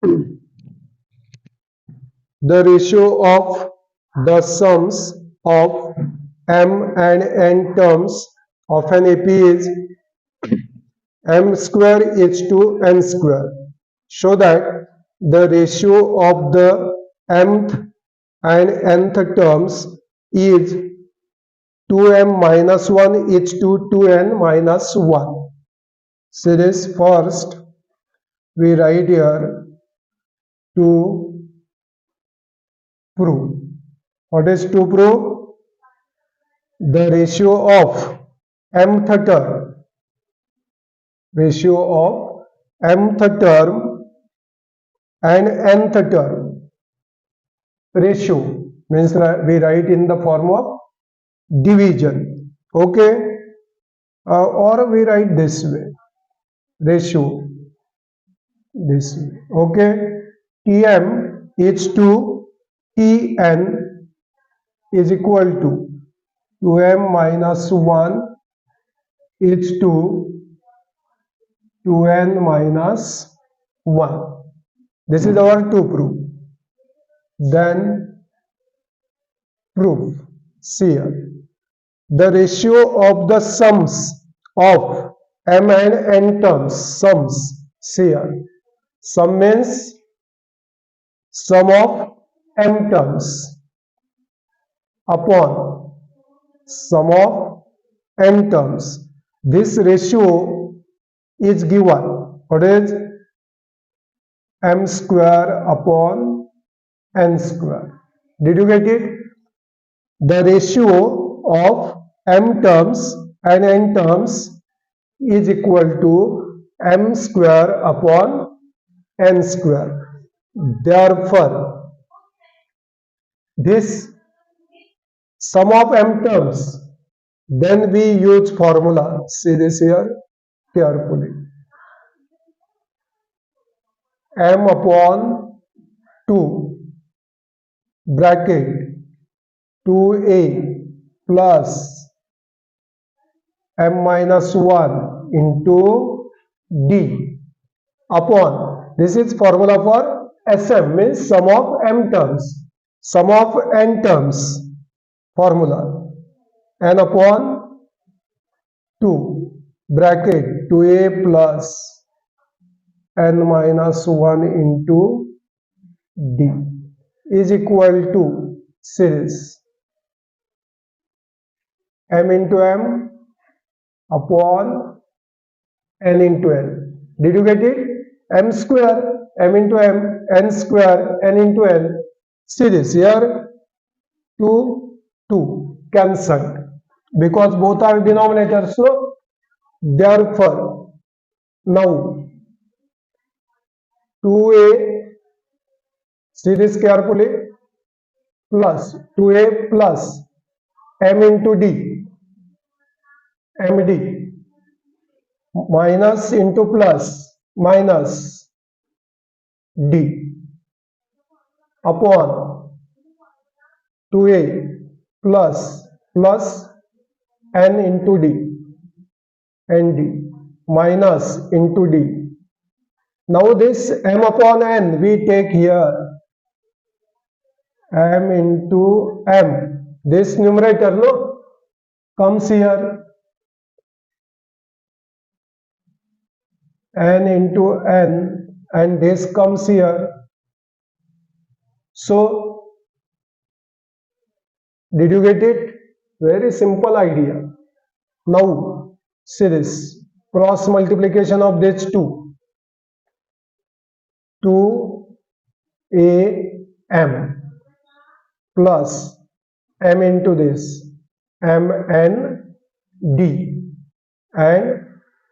The ratio of the sums of m and n terms of an AP is m square is to n square. Show that the ratio of the mth and nth terms is 2m minus 1 is to 2n minus 1. So this first we write here to prove. What is to prove? The ratio of mth term, ratio of mth term and nth term. Ratio means we write in the form of division. Okay, or we write this way, ratio this way. Okay, Tm is to Tn is equal to 2m minus 1 is to 2n minus 1. This is our to prove. Then proof. See here. The ratio of the sums of m and n terms. Sums. See here. Sum means sum of m terms upon sum of n terms. This ratio is given. What is m square upon n square? Did you get it? The ratio of m terms and n terms is equal to m square upon n square. Therefore, this sum of m terms, then we use formula. See this here carefully. M upon 2 bracket 2a plus m minus 1 into d upon, this is formula for Sm, means sum of m terms, sum of n terms formula, n upon 2 bracket 2a plus n minus 1 into d is equal to series m into m upon n into n. Did you get it? M square, m into m, n square, n into n. Series here 2 2 cancelled because both are denominators. So therefore now 2a, see this carefully, plus 2a plus m into d, md, minus into plus minus d upon 2a plus plus n into d and d minus into d. Now this m upon n we take here, m into m, this numerator no comes here, n into n, and this comes here. So did you get it? Very simple idea. Now see this cross multiplication of these two, 2am plus m into this mn d and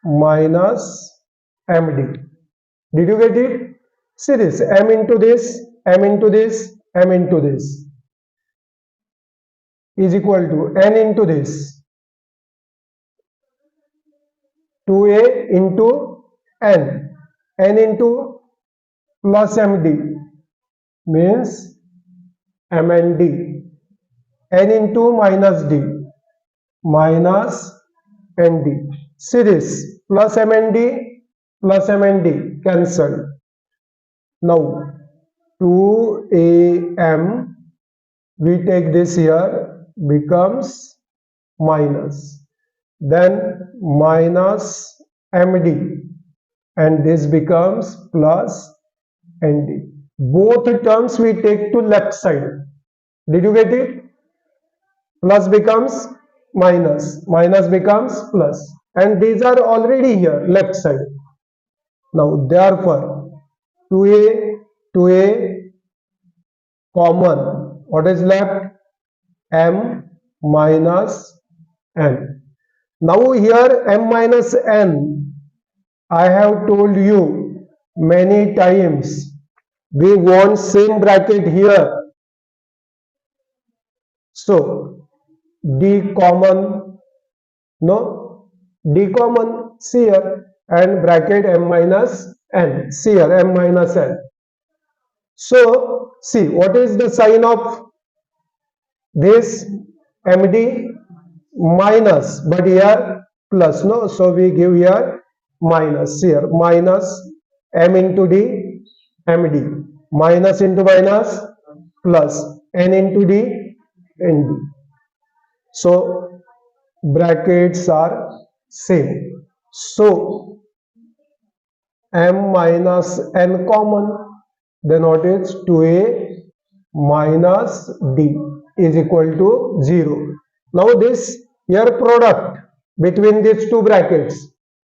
minus md. Did you get it? See this m into this, m into this, m into this is equal to n into this, 2a into n, n into plus md means mnd, n into minus d minus nd. See this plus mnd cancelled. Now 2am, we take this here, becomes minus, then minus md, and this becomes plus nd. Both terms we take to left side. Did you get it? Plus becomes minus, minus becomes plus, and these are already here left side. Now therefore 2a, 2a common, what is left? M minus n. Now here m minus n, I have told you many times, we want same bracket here. So d common, no, d common, see here, and bracket m minus n, see here, m minus n. So see, what is the sign of this? md minus, but here plus, no, so we give here minus, here minus m into d, md, minus into minus plus n into d, nd. So brackets are same. So m minus n common, then what is 2a minus d is equal to 0. Now this here product between these two brackets,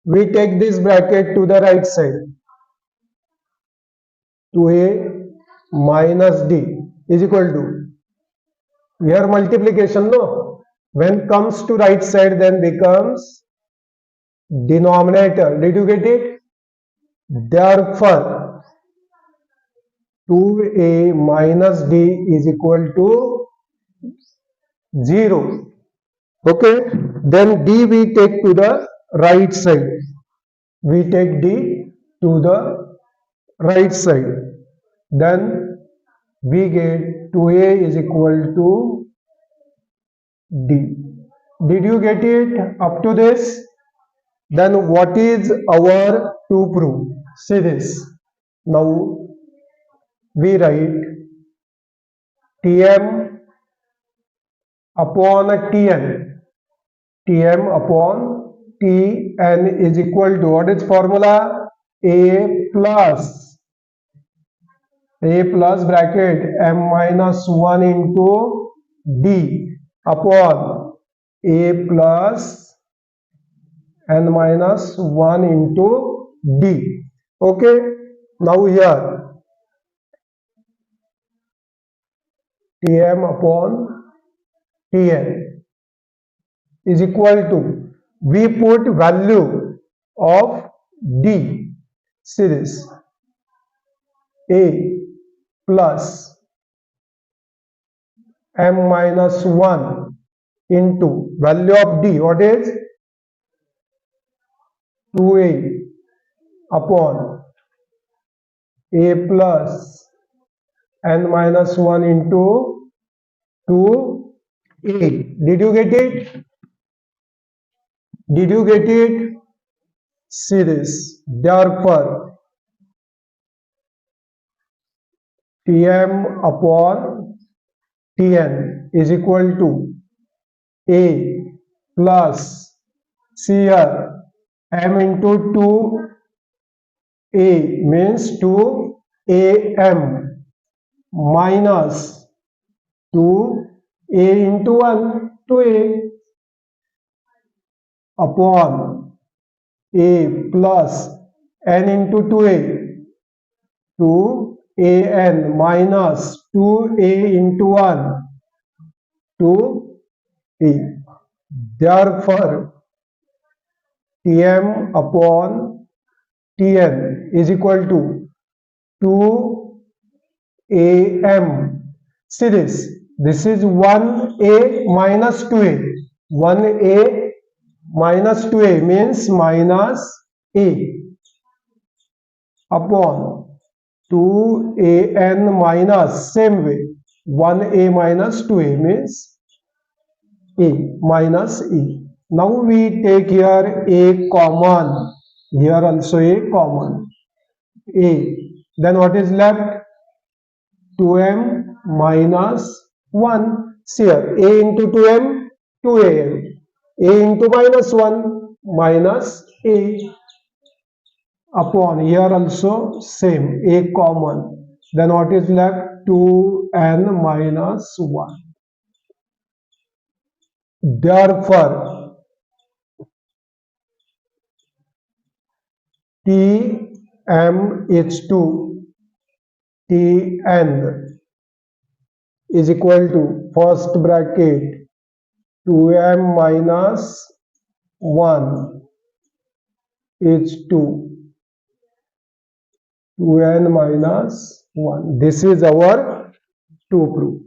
we take this bracket to the right side. 2a minus d is equal to, here multiplication, no, when comes to right side then becomes denominator. Did you get it? Therefore 2a minus d is equal to 0. Okay, then d we take to the right side. We take d to the right side. Then we get 2a is equal to d. Did you get it up to this? Then what is our to prove? See this. Now we write Tm upon Tn. Tm upon Tn is equal to, what is formula? A plus bracket m minus 1 into d upon a plus n minus 1 into d. Okay, now here Tm upon Tn is equal to, we put value of d, see this, a plus m minus 1 into value of d, what is 2a upon a plus n minus 1 into 2a. Did you get it? Did you get it? See this. Therefore Tm upon Tn is equal to a plus, see here, m into 2a means 2am minus 2a into 1, 2a, upon a plus n into 2a, 2an minus 2a into 1, 2a. Therefore Tm upon Tn is equal to 2am. See this. This is 1a minus 2a. 1a minus 2a means minus a upon 2an minus, same way, 1a minus 2a means a minus e. Now we take here a common, here also a common, a Then what is left? 2m minus 1. See here, a into 2m, 2am. A into minus 1, minus a. Upon here also same, a common. Then what is left? 2n minus 1. Therefore, Tm is to Tn is equal to first bracket 2m minus 1 is to 2n minus 1. This is our to prove.